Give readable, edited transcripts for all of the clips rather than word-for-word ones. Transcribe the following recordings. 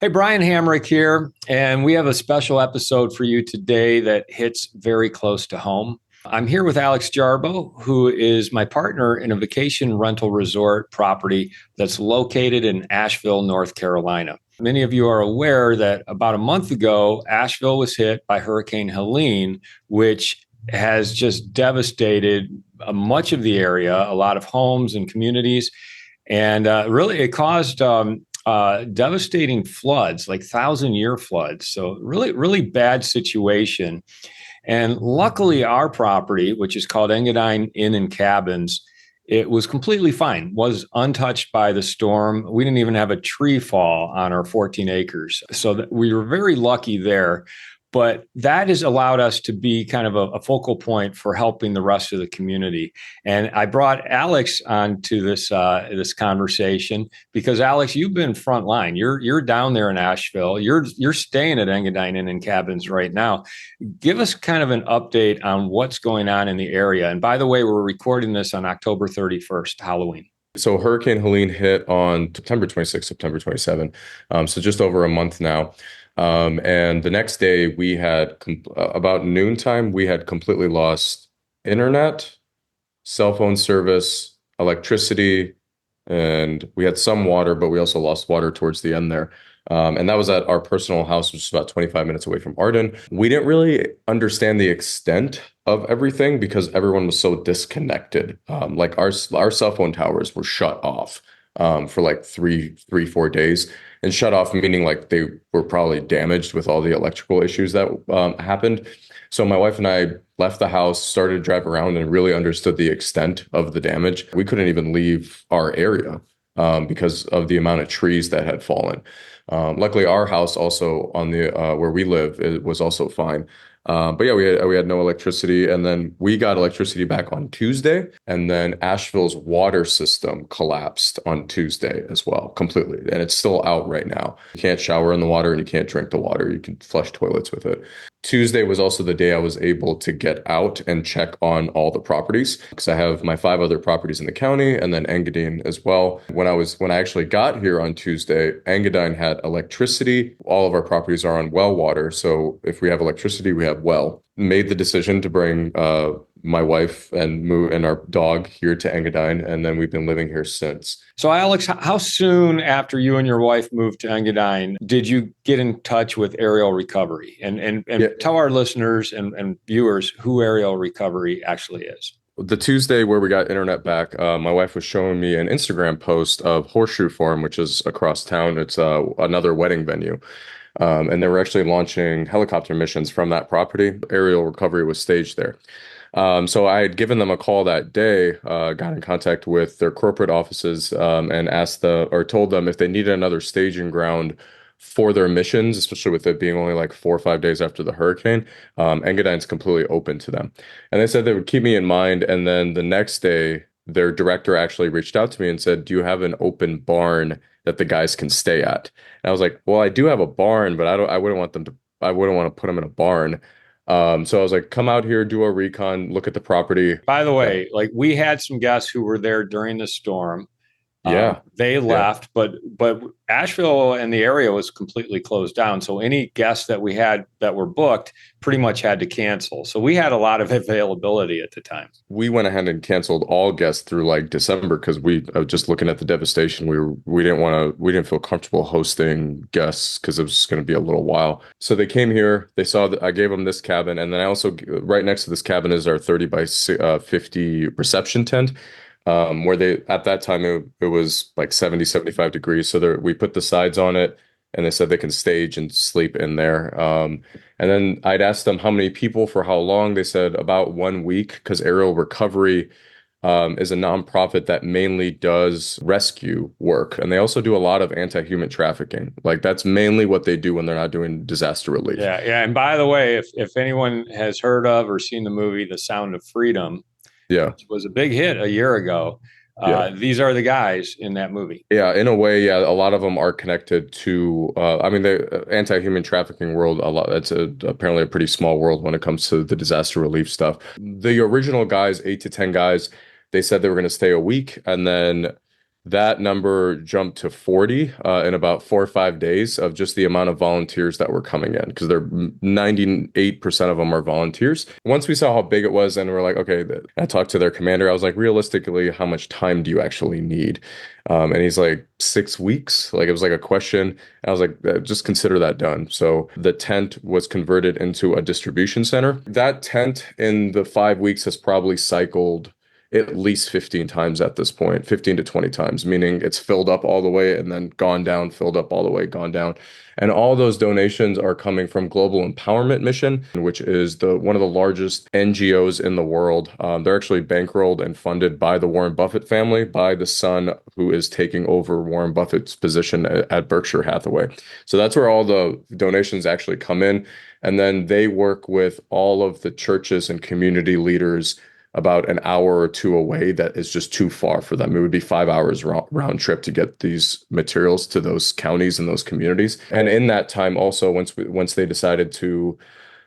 Hey, Brian Hamrick here, and we have a special episode for you today that hits very close to home. I'm here with Alex Jarbo, who is my partner in a vacation rental resort property that's located in Asheville, North Carolina. Many of you are aware that about a month ago, Asheville was hit by Hurricane Helene, which has just devastated much of the area, a lot of homes and communities. And really, it caused devastating floods, like thousand-year floods. So really, really bad situation. And luckily, our property, which is called Engadine Inn Cabins, it was completely fine, was untouched by the storm. We didn't even have a tree fall on our 14 acres. So that we were very lucky there. But that has allowed us to be kind of a focal point for helping the rest of the community. And I brought Alex onto this conversation because Alex, you've been frontline. You're down there in Asheville. You're staying at Engadine Inn Cabins right now. Give us kind of an update on what's going on in the area. And by the way, we're recording this on October 31st, Halloween. So Hurricane Helene hit on September 26th, September 27th. So just over a month now. And the next day we had about noontime, we had completely lost internet, cell phone service, electricity, and we had some water, but we also lost water towards the end there. And that was at our personal house, which is about 25 minutes away from Arden. We didn't really understand the extent of everything because everyone was so disconnected. Like our cell phone towers were shut off for like 4 days. And shut off meaning like they were probably damaged with all the electrical issues that happened. So my wife and I left the house, started to drive around, and really understood the extent of the damage. We couldn't even leave our area because of the amount of trees that had fallen. Luckily, our house also on the where we live, it was also fine. But yeah, we had no electricity, and then we got electricity back on Tuesday, and then Asheville's water system collapsed on Tuesday as well, completely, and it's still out right now. You can't shower in the water, and you can't drink the water. You can flush toilets with it. Tuesday was also the day I was able to get out and check on all the properties because I have my 5 other properties in the county and then Engadine as well. When I actually got here on Tuesday, Engadine had electricity. All of our properties are on well water, so if we have electricity, we have well. Made the decision to bring my wife and our dog here to Engadine, and then we've been living here since. So, Alex, how soon after you and your wife moved to Engadine did you get in touch with aerial recovery? And Yeah. tell our listeners and viewers who aerial recovery actually is. The Tuesday where we got internet back, my wife was showing me an Instagram post of Horseshoe Farm, which is across town. It's another wedding venue. And they were actually launching helicopter missions from that property. Aerial recovery was staged there. So I had given them a call that day, got in contact with their corporate offices, and told them if they needed another staging ground for their missions, especially with it being only like 4 or 5 days after the hurricane, Engadine's completely open to them. And they said they would keep me in mind. And then the next day, their director actually reached out to me and said, "Do you have an open barn that the guys can stay at?" And I was like, "Well, I do have a barn, but I wouldn't want to put them in a barn." So I was like, "Come out here, do a recon, look at the property." By the way, like we had some guests who were there during the storm. Yeah. They Yeah. left, but Asheville and the area was completely closed down. So any guests that we had that were booked pretty much had to cancel. So we had a lot of availability at the time. We went ahead and canceled all guests through like December because we just looking at the devastation. We didn't feel comfortable hosting guests because it was just going to be a little while. So they came here, they saw that I gave them this cabin, and then I also right next to this cabin is our 30 by 50 reception tent. Where at that time it was like 70, 75 degrees. So we put the sides on it and they said they can stage and sleep in there. And then I'd asked them how many people for how long. They said about 1 week because Aerial Recovery is a nonprofit that mainly does rescue work. And they also do a lot of anti-human trafficking. Like that's mainly what they do when they're not doing disaster relief. Yeah. Yeah. And by the way, if anyone has heard of or seen the movie The Sound of Freedom, Yeah. which was a big hit a year ago. These are the guys in that movie. Yeah, in a way, yeah, a lot of them are connected to, the anti-human trafficking world, a lot, apparently a pretty small world when it comes to the disaster relief stuff. The original guys, 8 to 10 guys, they said they were going to stay a week, and then That number jumped to 40 in about 4 or 5 days of just the amount of volunteers that were coming in because they're 98% of them are volunteers. Once we saw how big it was, and we're like, okay, I talked to their commander. I was like, realistically, how much time do you actually need? And he's like, 6 weeks. Like it was like a question. I was like, just consider that done. So the tent was converted into a distribution center. That tent in the 5 weeks has probably cycled at least 15 times at this point, 15 to 20 times, meaning it's filled up all the way and then gone down, filled up all the way, gone down. And all those donations are coming from Global Empowerment Mission, which is the one of the largest NGOs in the world. They're actually bankrolled and funded by the Warren Buffett family, by the son who is taking over Warren Buffett's position at Berkshire Hathaway. So that's where all the donations actually come in. And then they work with all of the churches and community leaders about an hour or two away that is just too far for them. It would be 5 hours round trip to get these materials to those counties and those communities. And in that time, also, once they decided to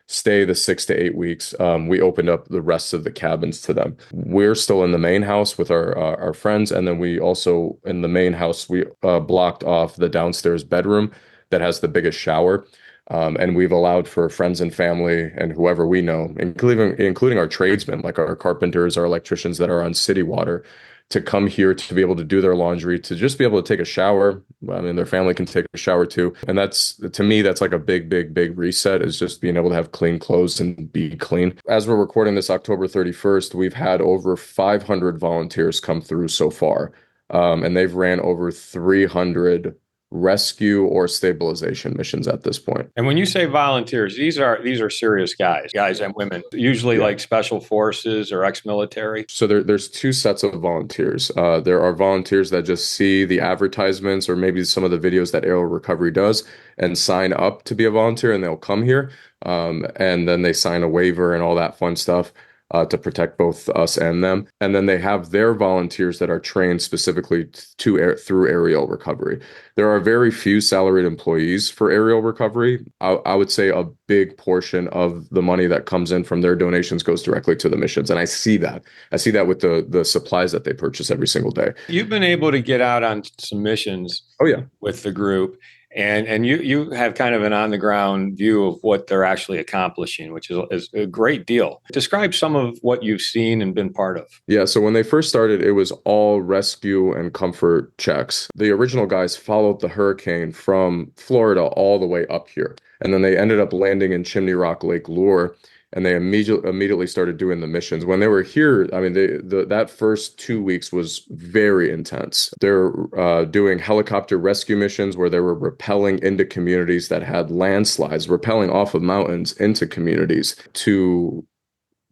stay the 6 to 8 weeks, we opened up the rest of the cabins to them. We're still in the main house with our friends, and then we also in the main house we blocked off the downstairs bedroom that has the biggest shower. And we've allowed for friends and family and whoever we know, including our tradesmen, like our carpenters, our electricians that are on city water, to come here to be able to do their laundry, to just be able to take a shower. I mean, their family can take a shower too. And that's, to me, that's like a big, big, big reset, is just being able to have clean clothes and be clean. As we're recording this October 31st, we've had over 500 volunteers come through so far. And they've ran over 300 rescue or stabilization missions at this point. And when you say volunteers, these are serious guys and women, usually Yeah. like special forces or ex-military. So there's two sets of volunteers. There are volunteers that just see the advertisements or maybe some of the videos that Aerial Recovery does and sign up to be a volunteer, and they'll come here. And then they sign a waiver and all that fun stuff. To protect both us and them. And then they have their volunteers that are trained specifically through aerial recovery. There are very few salaried employees for aerial recovery. I would say a big portion of the money that comes in from their donations goes directly to the missions. And I see that. I see that with the supplies that they purchase every single day. You've been able to get out on some missions Oh, yeah. with the group. And you have kind of an on the ground view of what they're actually accomplishing, which is a great deal. Describe some of what you've seen and been part of. Yeah, so when they first started, it was all rescue and comfort checks. The original guys followed the hurricane from Florida all the way up here. And then they ended up landing in Chimney Rock, Lake Lure, and they immediately started doing the missions. When they were here, I mean, that first 2 weeks was very intense. They're doing helicopter rescue missions where they were rappelling into communities that had landslides, rappelling off of mountains into communities to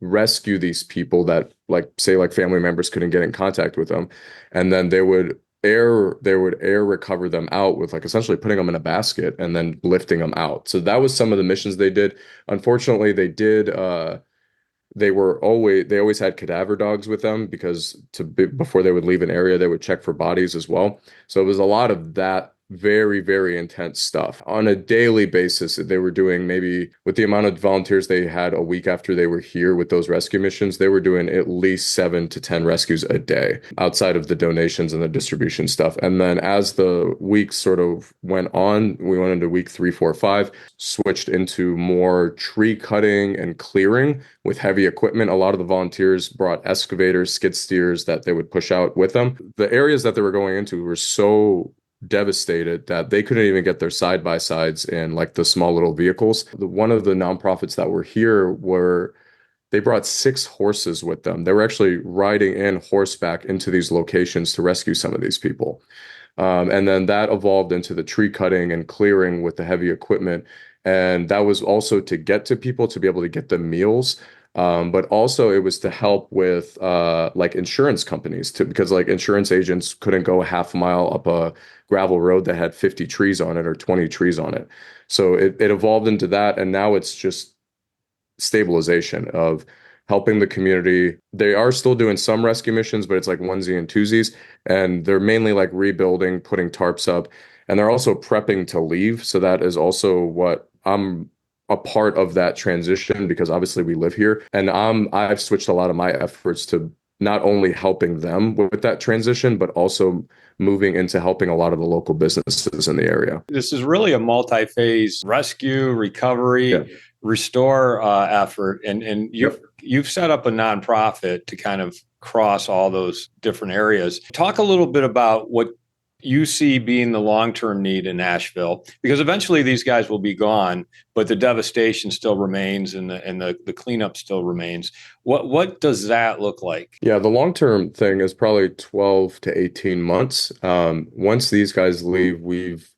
rescue these people that, like, say, like family members couldn't get in contact with them, and then they would air recover them out with, like, essentially putting them in a basket and then lifting them out. So that was some of the missions they did. Unfortunately, they always had cadaver dogs with them because before they would leave an area, they would check for bodies as well. So it was a lot of that very, very intense stuff. On a daily basis, they were doing, maybe with the amount of volunteers they had a week after they were here with those rescue missions, they were doing at least 7 to 10 rescues a day outside of the donations and the distribution stuff. And then as the weeks sort of went on, we went into week 3, 4, 5, switched into more tree cutting and clearing with heavy equipment. A lot of the volunteers brought excavators, skid steers that they would push out with them. The areas that they were going into were so devastated that they couldn't even get their side-by-sides in, like, the small little vehicles. One of the nonprofits that were here they brought 6 horses with them. They were actually riding in horseback into these locations to rescue some of these people. And then that evolved into the tree cutting and clearing with the heavy equipment. And that was also to get to people, to be able to get them meals. But also it was to help with like insurance companies, because like insurance agents couldn't go a half mile up a gravel road that had 50 trees on it or 20 trees on it. So it evolved into that. And now it's just stabilization of helping the community. They are still doing some rescue missions, but it's like onesie and twosies. And they're mainly like rebuilding, putting tarps up, and they're also prepping to leave. So that is also what I'm a part of, that transition, because obviously we live here, and I've switched a lot of my efforts to not only helping them with that transition, but also moving into helping a lot of the local businesses in the area. This is really a multi-phase rescue, Yeah. recovery, restore effort, and Yep. you've set up a nonprofit to kind of cross all those different areas. Talk a little bit about what you see being the long-term need in Asheville, because eventually these guys will be gone, but the devastation still remains and the cleanup still remains. What does that look like? Yeah, the long-term thing is probably 12 to 18 months. Once these guys leave,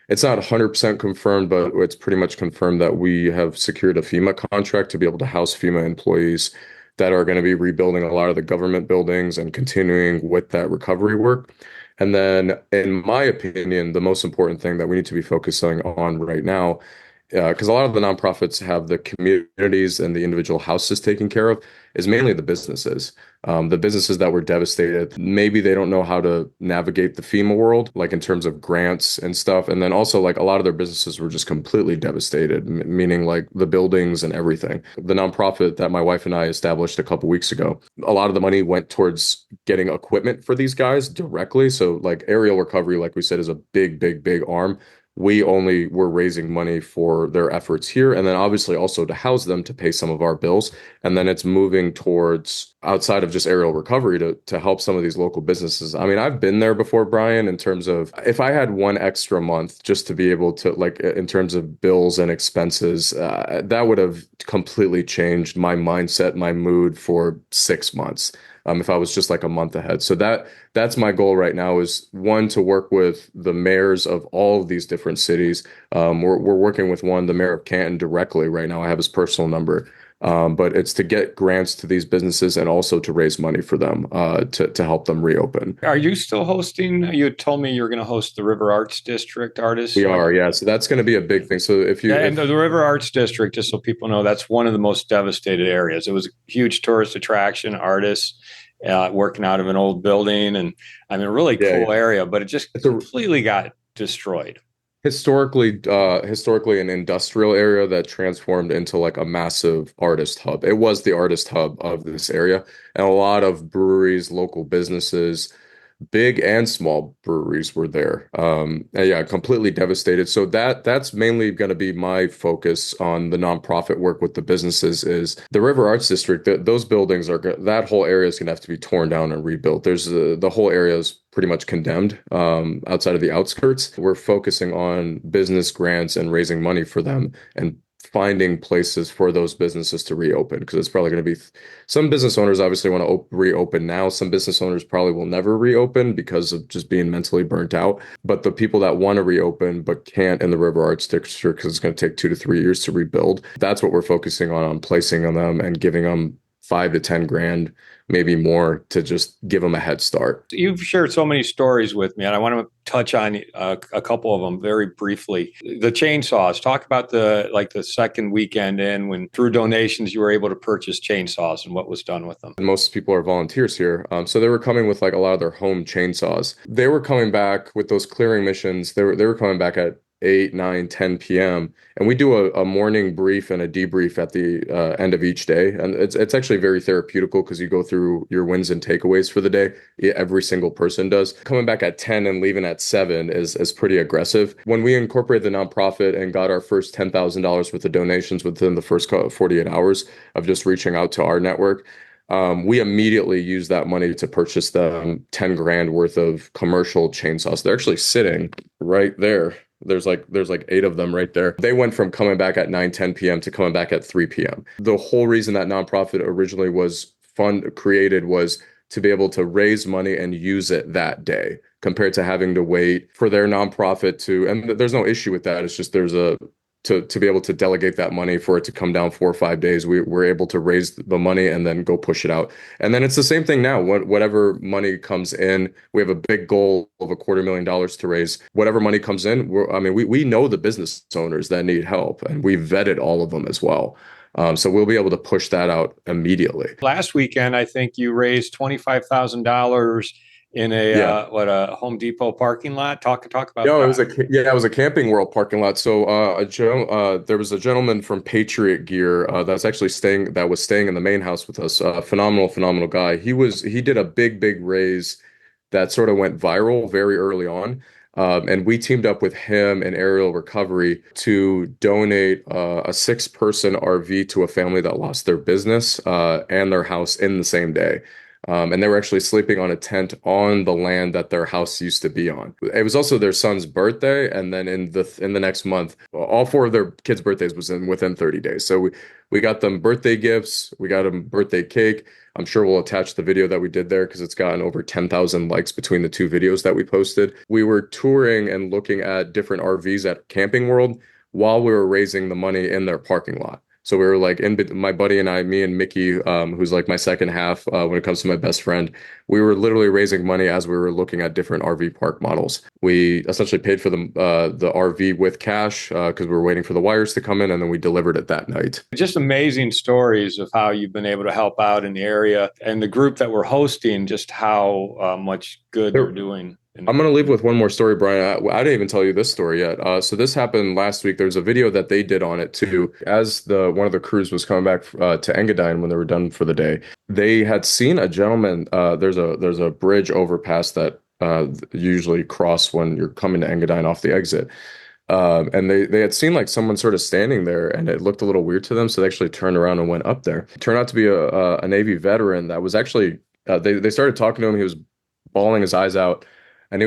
it's not 100% confirmed, but it's pretty much confirmed that we have secured a FEMA contract to be able to house FEMA employees that are going to be rebuilding a lot of the government buildings and continuing with that recovery work. And then, in my opinion, the most important thing that we need to be focusing on right now, because a lot of the nonprofits have the communities and the individual houses taken care of, is mainly the businesses. The businesses that were devastated, maybe they don't know how to navigate the FEMA world, like in terms of grants and stuff. And then also, like, a lot of their businesses were just completely devastated, meaning like the buildings and everything. The nonprofit that my wife and I established a couple weeks ago, a lot of the money went towards getting equipment for these guys directly. So, like, aerial recovery, like we said, is a big, big, big arm. We only were raising money for their efforts here, and then obviously also to house them to pay some of our bills. And then it's moving towards outside of just aerial recovery to help some of these local businesses. I mean, I've been there before, Brian, in terms of if I had one extra month just to be able to, like, in terms of bills and expenses, that would have completely changed my mindset, my mood for 6 months. If I was just like a month ahead. So that's my goal right now is one, to work with the mayors of all of these different cities. We're working with the mayor of Canton directly right now. I have his personal number. But it's to get grants to these businesses and also to raise money for them to help them reopen. Are you still hosting? You had told me you were going to host the River Arts District artists. We are, yeah. So that's going to be a big thing. So And the River Arts District, just so people know, that's one of the most devastated areas. It was a huge tourist attraction, artists working out of an old building, and I mean, a really cool area, but it just completely got destroyed. Historically an industrial area that transformed into like a massive artist hub. It was the artist hub of this area, and a lot of breweries, local businesses, big and small breweries were there. And yeah, completely devastated. So that's mainly going to be my focus on the nonprofit work with the businesses is the River Arts District. Those buildings that whole area is going to have to be torn down and rebuilt. There's the whole area is pretty much condemned outside of the outskirts. We're focusing on business grants and raising money for them and finding places for those businesses to reopen, because it's probably going to be some business owners obviously want to reopen now. Some business owners probably will never reopen because of just being mentally burnt out. But the people that want to reopen but can't in the River Arts District, because it's going to take 2 to 3 years to rebuild, that's what we're focusing on placing on them and giving them 5 to 10 grand, maybe more, to just give them a head start. You've shared so many stories with me, and I want to touch on a couple of them very briefly. The chainsaws. Talk about the second weekend in when through donations you were able to purchase chainsaws and what was done with them. Most people are volunteers here, so they were coming with like a lot of their home chainsaws. They were coming back with those clearing missions. They were coming back at 8, 9, 10 p.m. And we do a morning brief and a debrief at the end of each day. And it's actually very therapeutical because you go through your wins and takeaways for the day. Every single person does. Coming back at 10 and leaving at 7 is pretty aggressive. When we incorporated the nonprofit and got our first $10,000 worth of donations within the first 48 hours of just reaching out to our network, we immediately used that money to purchase them 10 grand worth of commercial chainsaws. They're actually sitting right there. There's like 8 of them right there. They went from coming back at 9, 10 p.m. to coming back at 3 p.m. The whole reason that nonprofit originally was created was to be able to raise money and use it that day, compared to having to wait for their nonprofit and there's no issue with that. It's just to be able to delegate that money for it to come down 4 or 5 days. We're able to raise the money and then go push it out. And then it's the same thing now. Whatever money comes in, we have a big goal of $250,000 to raise. Whatever money comes in, we know the business owners that need help, and we vetted all of them as well. So we'll be able to push that out immediately. Last weekend, I think you raised $25,000 in a Yeah. a Home Depot parking lot. Talk about No, that. it was a Camping World parking lot. So there was a gentleman from Patriot Gear that was staying in the main house with us. Phenomenal guy. He did a big raise that sort of went viral very early on. And we teamed up with him and Aerial Recovery to donate a 6-person RV to a family that lost their business and their house in the same day. And they were actually sleeping on a tent on the land that their house used to be on. It was also their son's birthday, and then in the next month, all 4 of their kids' birthdays was within 30 days. So we got them birthday gifts, we got them birthday cake. I'm sure we'll attach the video that we did there because it's gotten over 10,000 likes between the 2 videos that we posted. We were touring and looking at different RVs at Camping World while we were raising the money in their parking lot. So we were like, my buddy and I, me and Mickey, who's like my second half when it comes to my best friend, we were literally raising money as we were looking at different RV park models. We essentially paid for the RV with cash because we were waiting for the wires to come in, and then we delivered it that night. Just amazing stories of how you've been able to help out in the area, and the group that we're hosting, just how much good they're doing. I'm going to leave with one more story, Brian. I didn't even tell you this story yet. So this happened last week. There's a video that they did on it too. As one of the crews was coming back to Engadine when they were done for the day, they had seen a gentleman. There's a bridge overpass that usually cross when you're coming to Engadine off the exit. And they had seen like someone sort of standing there, and it looked a little weird to them. So they actually turned around and went up there. It turned out to be a Navy veteran that was actually. They started talking to him. He was bawling his eyes out. And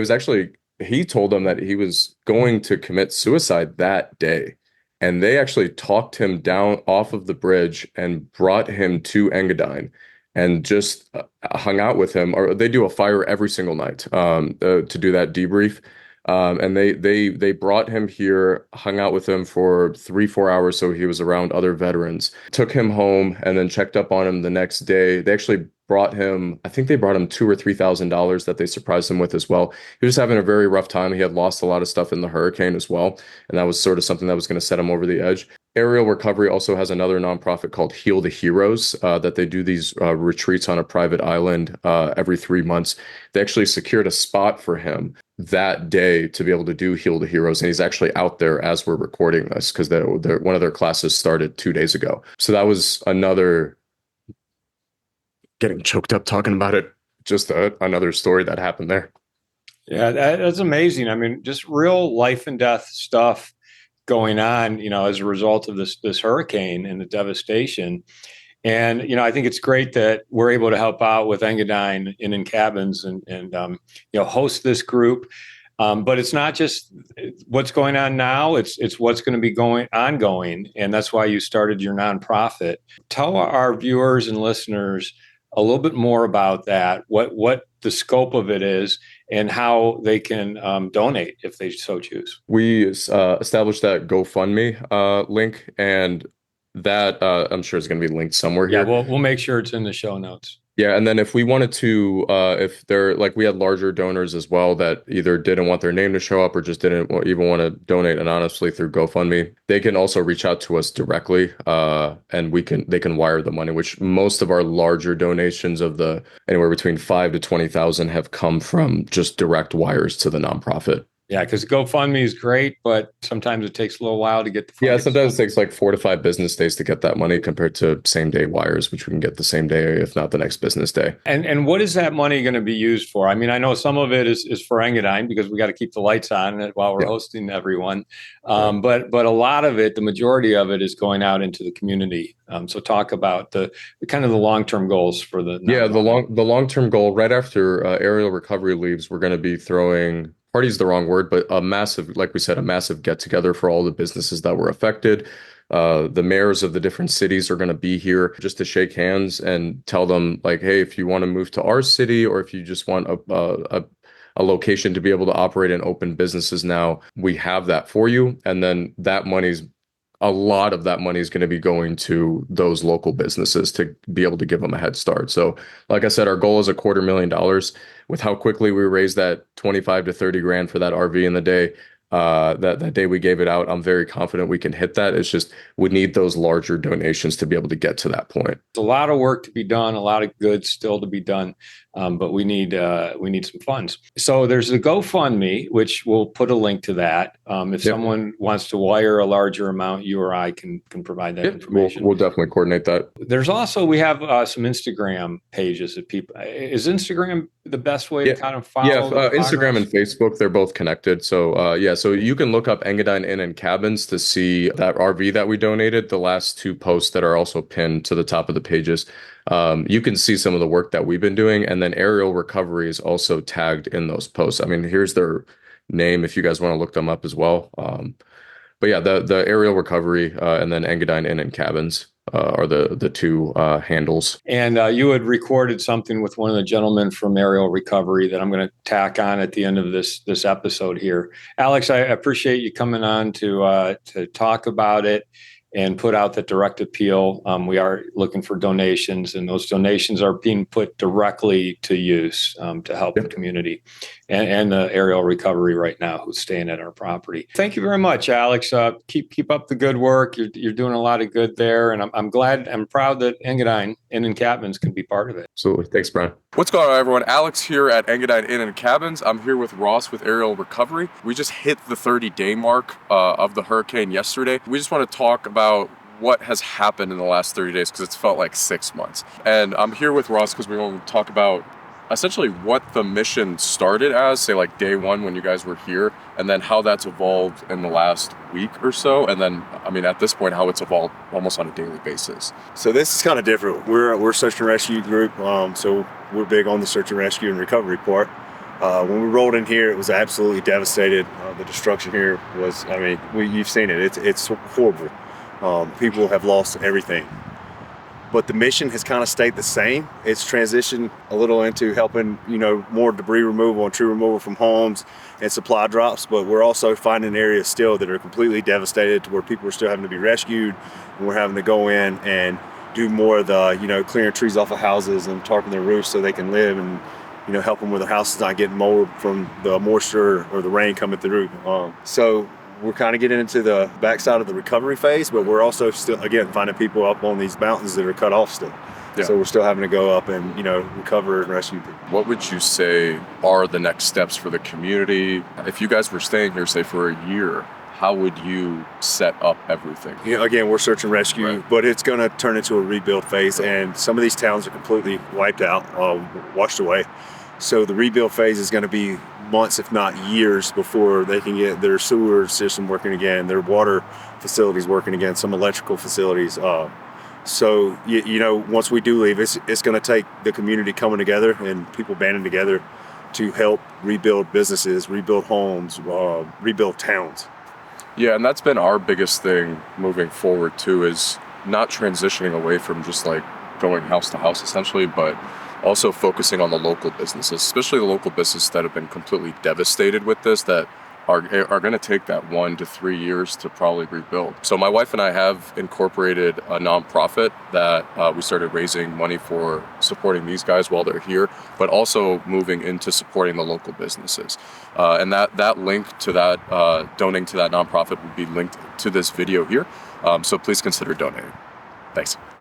he told them that he was going to commit suicide that day. And they actually talked him down off of the bridge and brought him to Engadine and just hung out with him. Or they do a fire every single night to do that debrief. And they brought him here, hung out with him for 3-4 hours. So he was around other veterans, took him home, and then checked up on him the next day. They actually I think they brought him $2,000 or $3,000 that they surprised him with as well. He was having a very rough time. He had lost a lot of stuff in the hurricane as well. And that was sort of something that was going to set him over the edge. Aerial Recovery also has another nonprofit called Heal the Heroes that they do these retreats on a private island every 3 months. They actually secured a spot for him that day to be able to do Heal the Heroes. And he's actually out there as we're recording this because one of their classes started 2 days ago. So that was another... Getting choked up talking about it. Just another story that happened there. Yeah, that's amazing. I mean, just real life and death stuff going on, as a result of this hurricane and the devastation. And, I think it's great that we're able to help out with Engadine Inn Cabins and host this group. But it's not just what's going on now, it's what's going to be ongoing. And that's why you started your nonprofit. Tell our viewers and listeners a little bit more about that, what the scope of it is, and how they can donate if they so choose. We established that GoFundMe link, and that I'm sure is going to be linked somewhere here. Yeah, we'll make sure it's in the show notes. Yeah, and then if we wanted to, if they're like, we had larger donors as well that either didn't want their name to show up or just didn't even want to donate anonymously through GoFundMe, they can also reach out to us directly, and they can wire the money. Which most of our larger donations of the anywhere between 5,000 to 20,000 have come from just direct wires to the nonprofit. Yeah, because GoFundMe is great, but sometimes it takes a little while to get the funds. Yeah, sometimes it takes like 4 to 5 business days to get that money compared to same day wires, which we can get the same day, if not the next business day. And what is that money going to be used for? I mean, I know some of it is for Engadine because we got to keep the lights on while we're hosting everyone. But a lot of it, the majority of it is going out into the community. So talk about the kind of the long-term goals for the long-term goal right after Aerial Recovery leaves, we're going to be throwing... Party is the wrong word, but a massive get together for all the businesses that were affected. The mayors of the different cities are going to be here just to shake hands and tell them like, hey, if you want to move to our city, or if you just want a location to be able to operate and open businesses now, we have that for you. And then a lot of that money is going to be going to those local businesses to be able to give them a head start. So like I said, our goal is $250,000. With how quickly we raised that 25 to 30 grand for that RV in the day, that day we gave it out, I'm very confident we can hit that. It's just we need those larger donations to be able to get to that point. It's a lot of work to be done, a lot of good still to be done. But we need some funds. So there's the GoFundMe, which we'll put a link to that. If Yep. someone wants to wire a larger amount, you or I can provide that Yep. information. We'll definitely coordinate that. There's also we have some Instagram pages that people. Is Instagram the best way to Yeah. kind of Yeah, follow the Instagram progress? and Facebook, they're both connected. So yeah, so you can look up Engadine Inn and Cabins to see that RV that we donated, the last two posts that are also pinned to the top of the pages. You can see some of the work that we've been doing, and then Aerial Recovery is also tagged in those posts. I mean, here's their name if you guys want to look them up as well. But yeah, the Aerial Recovery and then Engadine Inn and Cabins are the two handles. And you had recorded something with one of the gentlemen from Aerial Recovery that I'm going to tack on at the end of this episode here. Alex, I appreciate you coming on to talk about it and put out the direct appeal. We are looking for donations, and those donations are being put directly to use to help the community and the Aerial Recovery right now who's staying at our property. Thank you very much, Alex. Keep up the good work. You're doing a lot of good there, and I'm glad, I'm proud that Engadine Inn Cabins can be part of it. Absolutely. Thanks, Brian. What's going on, everyone? Alex here at Engadine Inn Cabins. I'm here with Ross with Aerial Recovery. We just hit the 30-day mark of the hurricane yesterday. We just want to talk about what has happened in the last 30 days because it's felt like 6 months. And I'm here with Ross because we want to talk about essentially what the mission started as, say like day one when you guys were here, and then how that's evolved in the last week or so. And then, I mean, at this point, how it's evolved almost on a daily basis. So this is kind of different. We're a search and rescue group, so we're big on the search and rescue and recovery part. When we rolled in here, it was absolutely devastated. The destruction here was, I mean, you've seen it. It's horrible. People have lost everything. But the mission has kind of stayed the same. It's transitioned a little into helping, more debris removal and tree removal from homes and supply drops. But we're also finding areas still that are completely devastated to where people are still having to be rescued. And we're having to go in and do more of the, clearing trees off of houses and tarping their roofs so they can live and, help them with their houses not getting mold from the moisture or the rain coming through. So we're kind of getting into the backside of the recovery phase, but we're also still, again, finding people up on these mountains that are cut off still. Yeah. So we're still having to go up and, recover and rescue people. What would you say are the next steps for the community? If you guys were staying here, say, for a year, how would you set up everything? Again, we're search and rescue, right, but it's going to turn into a rebuild phase, and some of these towns are completely wiped out, washed away. So the rebuild phase is going to be months, if not years, before they can get their sewer system working again, their water facilities working again, some electrical facilities. So, once we do leave, it's going to take the community coming together and people banding together to help rebuild businesses, rebuild homes, rebuild towns. Yeah, and that's been our biggest thing moving forward too, is not transitioning away from just like going house to house essentially, but also focusing on the local businesses, especially the local businesses that have been completely devastated with this, that are going to take that 1 to 3 years to probably rebuild. So my wife and I have incorporated a nonprofit that we started raising money for supporting these guys while they're here, but also moving into supporting the local businesses. And that link to that, donating to that nonprofit will be linked to this video here. So please consider donating. Thanks.